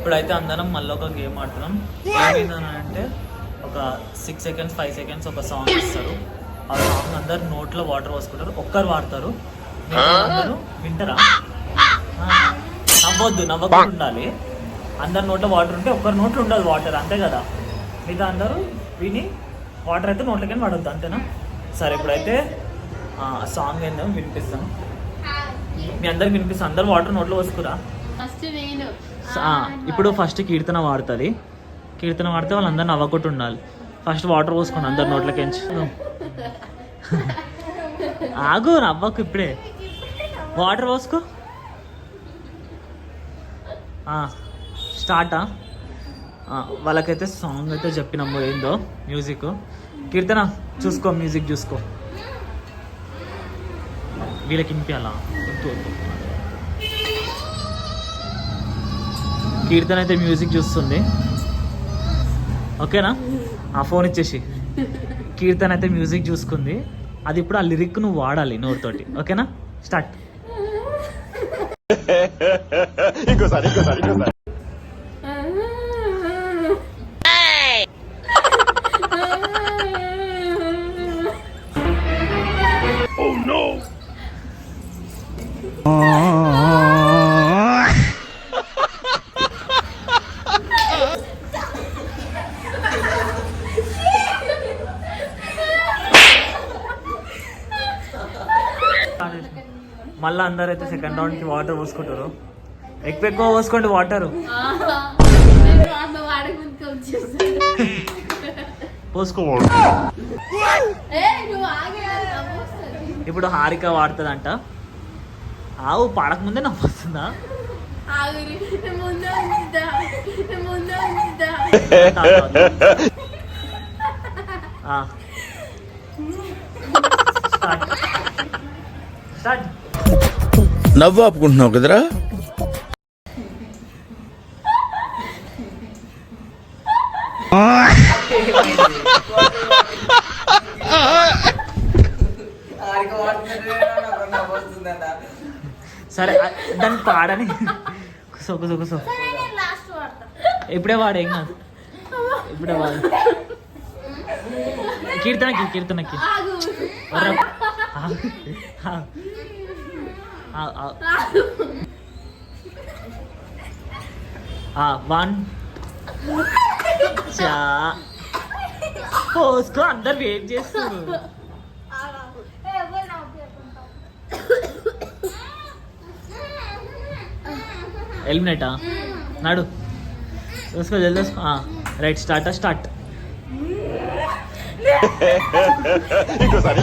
ఇప్పుడైతే అందరం మళ్ళీ ఒక గేమ్ ఆడుతున్నాం. ఏమైందనంటే ఒక 6 seconds 5 seconds ఒక సాంగ్ ఇస్తారు. ఆ సాంగ్ అందరు నోట్లో వాటర్ పోసుకుంటారు. ఒక్కరు వాడతారు, అందరూ వింటారా? నవ్వద్దు, నవ్వకుండా ఉండాలి. అందరి నోట్లో వాటర్ ఉంటే ఒక్కరి నోట్లో ఉండాలి వాటర్, అంతే కదా. మిగతా అందరూ విని వాటర్ అయితే నోట్లకి పడొద్దు, అంతేనా? సరే, ఇప్పుడైతే సాంగ్ ఏందో వినిపిస్తాం. మీ అందరికి వినిపిస్తాం. అందరు వాటర్ నోట్లో పోసుకురా. ఇప్పుడు ఫస్ట్ కీర్తన వాడుతుంది. కీర్తన వాడితే వాళ్ళందరూ నవ్వకుండా ఉండాలి. ఫస్ట్ వాటర్ పోసుకోండి అందరు నోట్లకి. ఆగు, నవ్వకు, ఇప్పుడే వాటర్ పోసుకో. స్టార్టా? వాళ్ళకైతే సాంగ్ అయితే చెప్పినాము ఏందో మ్యూజిక్. కీర్తన చూసుకో, మ్యూజిక్ చూసుకో. వీళ్ళకి ఇంపియాలా? కీర్తన అయితే మ్యూజిక్ చూస్తుంది, ఓకేనా? ఆ ఫోన్ ఇచ్చేసి. కీర్తన అయితే మ్యూజిక్ చూసుకుంది. అది ఇప్పుడు ఆ లిరిక్ నువ్వు వాడాలి నోరుతోటి, ఓకేనా? స్టార్ట్. ఇంకోసారి. మళ్ళీ అందరు అయితే సెకండ్ రౌండ్కి వాటర్ పోసుకుంటారు. ఎక్కువ పోసుకోండి వాటర్. పోసుకోవాలి. ఇప్పుడు హారిక వాడుతుందంట. ఆవు పాడకముందే నాకు వస్తుందా? స్టార్ట్. నవ్వు ఆపుకుంటున్నావు కదరా? సరే, దాన్ని పాడని. కుసో ఇప్పుడే వాడే, ఏం కాదు. ఇప్పుడే వాడు. కీర్తనకి 1 పోసుకో. అందరు వెయిట్ చేస్తారు. ఎలిమినేటా? నాడు చూసుకో, జల్ది చూసుకో. Right, start. ఇంకోసారి.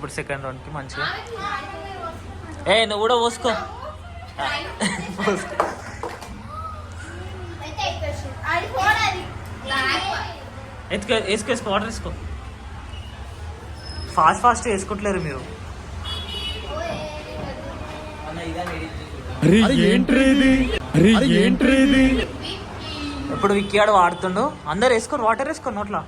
ఇప్పుడు సెకండ్ రౌండ్కి మంచిగా. నువ్వు కూడా పోసుకో. వేసుకో, వాటర్ వేసుకో. ఫాస్ట్ వేసుకుంటలేరు మీరు. ఇప్పుడు విక్కియాడు వాడుతుండు. అందరు వేసుకోరు, వాటర్ వేసుకోరు నోట్లా.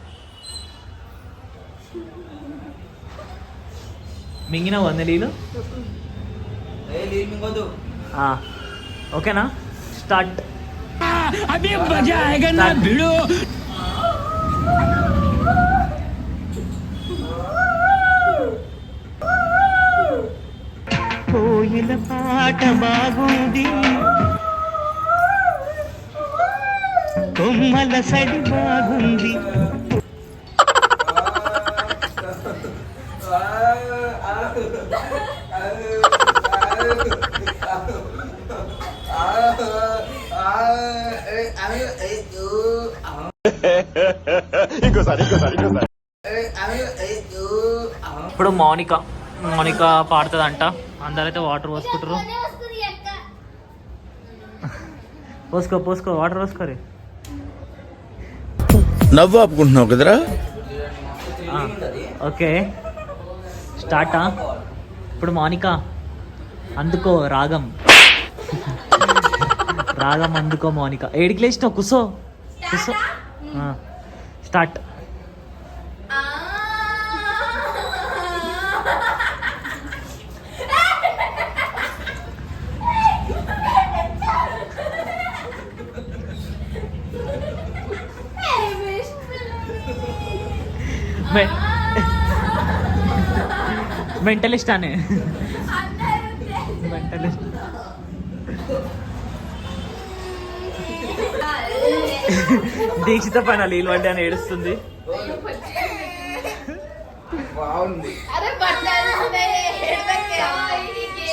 మింగినావు అన్న నీళ్ళు? ఓకేనా? స్టార్ట్. కోయిల పాట బాగుంది, కొమ్మల సడి బాగుంది. ఇంకోసారి. ఇప్పుడు మౌనిక పాడుతుందంట. అందరైతే వాటర్ పోసుకుంటారు. పోసుకో వాటర్ పోసుకోరు. నవ్వు ఆపుకుంటున్నావు కదరా? ఓకే, స్టార్టా? ఇప్పుడు మౌనిక అందుకో రాగం. రాగం అందుకో మౌనిక. ఏడికి లేచినావు? కుసో కుసో. స్టార్ట్. మెంటలిస్ట్ అనే మెంటలిస్ట్. దీక్షిత పైన నీళ్ళు పడ్డా అని ఏడుస్తుంది.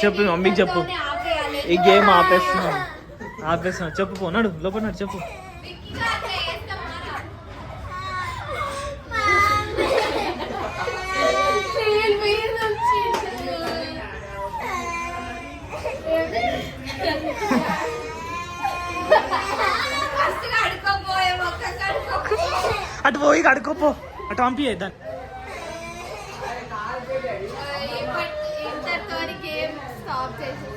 చెప్పు మమ్మీకి చెప్పు, ఈ గేమ్ ఆపేస్తున్నాడు. చెప్పు పోనాడు లోపల చెప్పు. అటు పోయి కడుకోపో, అటు పంపియే దాన్ని. ఇంతటితో గేమ్ స్టాప్ చేసి